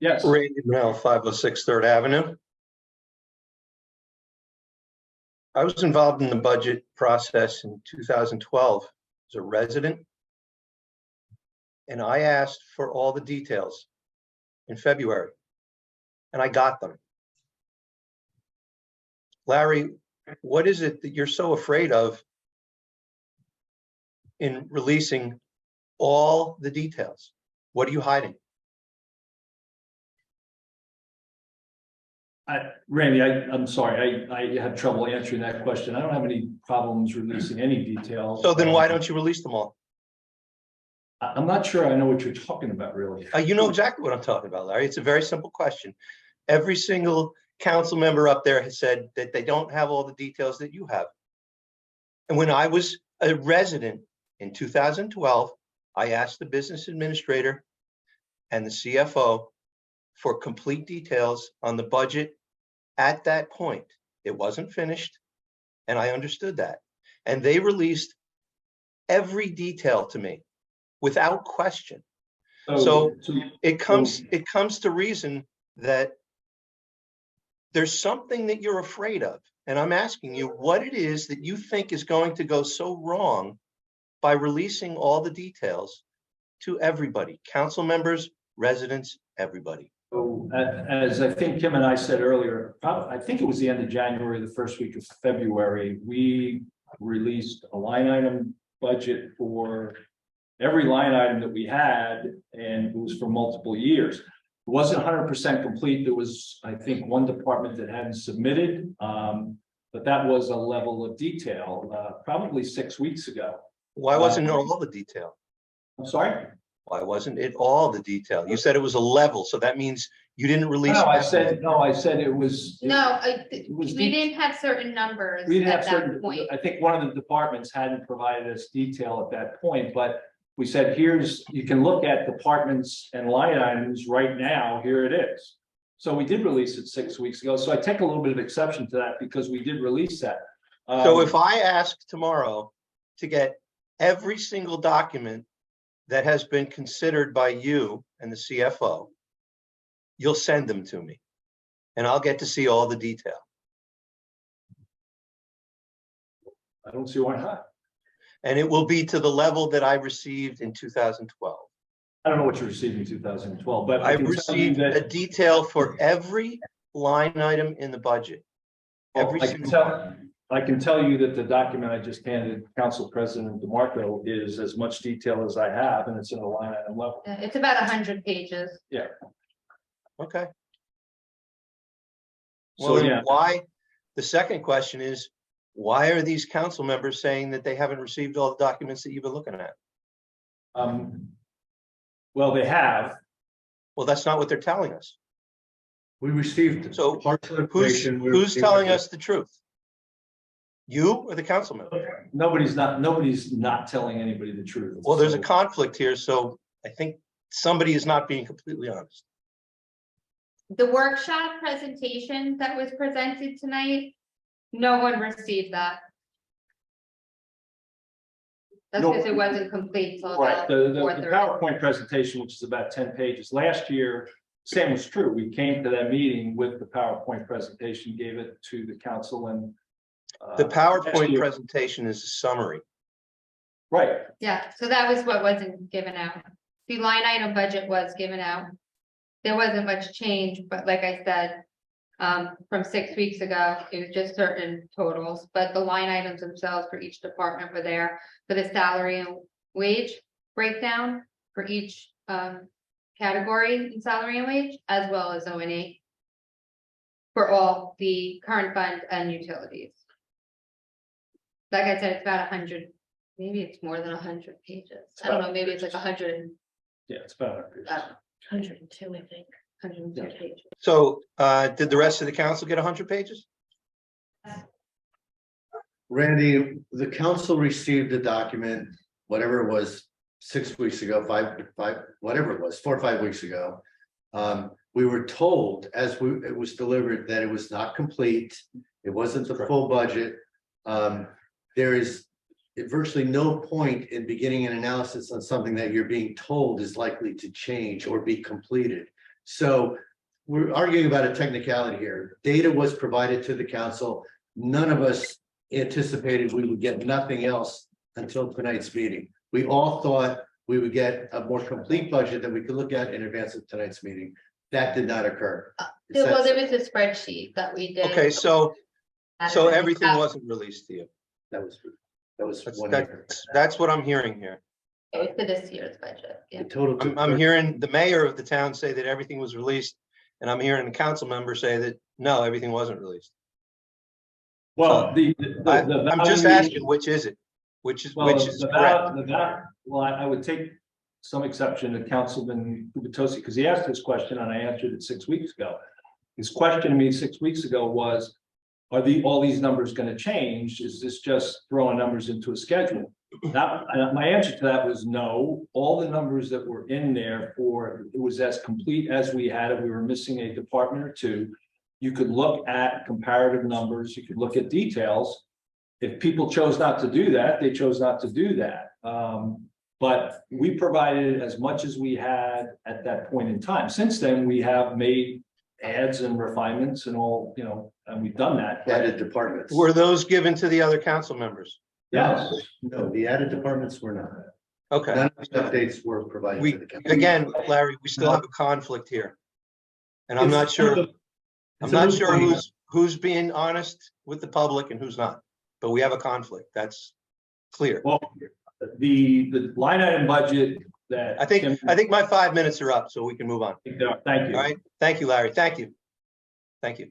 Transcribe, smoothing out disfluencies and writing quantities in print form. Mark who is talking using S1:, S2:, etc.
S1: Yes.
S2: Randy Bell, 506 3rd Avenue. I was involved in the budget process in 2012 as a resident, and I asked for all the details in February, and I got them. Larry, what is it that you're so afraid of in releasing all the details? What are you hiding?
S1: Randy, I'm sorry, I had trouble answering that question. I don't have any problems releasing any details.
S2: So then why don't you release them all?
S1: I'm not sure I know what you're talking about, really.
S2: You know exactly what I'm talking about, Larry. It's a very simple question. Every single council member up there has said that they don't have all the details that you have. And when I was a resident in 2012, I asked the business administrator and the CFO for complete details on the budget at that point. It wasn't finished, and I understood that. And they released every detail to me without question. So it comes to reason that there's something that you're afraid of. And I'm asking you what it is that you think is going to go so wrong by releasing all the details to everybody, council members, residents, everybody.
S1: So, as I think Kim and I said earlier, I think it was the end of January, the first week of February, we released a line item budget for every line item that we had, and it was for multiple years. It wasn't 100% complete. There was, I think, one department that hadn't submitted, but that was a level of detail, probably 6 weeks ago.
S2: Why wasn't it all the detail?
S1: I'm sorry?
S2: Why wasn't it all the detail? You said it was a level, so that means you didn't release.
S1: No, I said it was.
S3: No, we didn't have certain numbers at that point.
S1: I think one of the departments hadn't provided us detail at that point, but we said, you can look at departments and line items right now, here it is. So we did release it 6 weeks ago. So I take a little bit of exception to that because we did release that.
S2: So if I ask tomorrow to get every single document that has been considered by you and the CFO, you'll send them to me and I'll get to see all the detail.
S1: I don't see why not.
S2: And it will be to the level that I received in 2012.
S1: I don't know what you received in 2012, but
S2: I received a detail for every line item in the budget.
S1: I can tell you that the document I just handed Council President DeMarco is as much detail as I have, and it's in a line item level.
S3: It's about 100 pages.
S1: Yeah.
S2: Okay.
S1: So
S2: Well,
S1: yeah,
S2: why? The second question is, why are these council members saying that they haven't received all the documents that you've been looking at?
S1: well, they have.
S2: Well, that's not what they're telling us.
S4: We received
S2: So
S4: partial
S2: who's
S4: information.
S2: telling us the truth? You or the council member?
S1: Nobody's not telling anybody the truth.
S2: Well, there's a conflict here, so I think somebody is not being completely honest.
S3: The workshop presentation that was presented tonight, no one received that. That's
S1: No.
S3: because it wasn't complete. So
S1: Right, the
S3: 4:30.
S1: PowerPoint presentation, which is about 10 pages. Last year, same was true. We came to that meeting with the PowerPoint presentation, gave it to the council, and
S2: The PowerPoint
S1: next year-
S2: presentation is a summary.
S1: Right.
S3: Yeah, so that was what wasn't given out. The line item budget was given out. There wasn't much change, but like I said, from 6 weeks ago, it was just certain totals, but the line items themselves for each department were there for the salary and wage breakdown for each category in salary and wage, as well as O&E for all the current fund and utilities. Like I said, it's about 100, maybe it's more than 100 pages. I don't know, maybe it's like 100.
S1: Yeah, it's about
S3: 102, I think, 102 pages.
S2: So did the rest of the council get 100 pages?
S4: Randy, the council received the document, whatever it was, 6 weeks ago, whatever it was, 4 or 5 weeks ago. We were told as it was delivered that it was not complete. It wasn't the full budget. There is virtually no point in beginning an analysis on something that you're being told is likely to change or be completed. So we're arguing about a technicality here. Data was provided to the council. None of us anticipated we would get nothing else until tonight's meeting. We all thought we would get a more complete budget that we could look at in advance of tonight's meeting. That did not occur.
S3: Well, there was a spreadsheet that we did.
S2: Okay, so everything wasn't released to you.
S4: That was one.
S2: That's what I'm hearing here.
S3: It was for this year's budget,
S4: The
S3: yeah.
S4: total.
S2: I'm hearing the mayor of the town say that everything was released, and I'm hearing a council member say that, no, everything wasn't released.
S1: Well,
S2: I'm just asking, which is it? Which is correct?
S1: Well, I would take some exception to Councilman Kubatosi, because he asked this question and I answered it 6 weeks ago. His question to me 6 weeks ago was, are all these numbers going to change? Is this just throwing numbers into a schedule? My answer to that was no. All the numbers that were in there it was as complete as we had it. We were missing a department or two. You could look at comparative numbers. You could look at details. If people chose not to do that, they chose not to do that. But we provided as much as we had at that point in time. Since then, we have made adds and refinements and all, and we've done that.
S4: Added departments.
S2: Were those given to the other council members?
S1: Yes.
S4: No, the added departments were not.
S2: Okay.
S4: None of the updates were provided to the council.
S2: Again, Larry, we still have a conflict here. And I'm not sure who's being honest with the public and who's not, but we have a conflict. That's clear.
S1: Well, the line item budget that
S2: I think my 5 minutes are up, so we can move on.
S1: Thank you.
S2: All right. Thank you, Larry. Thank you. Thank you.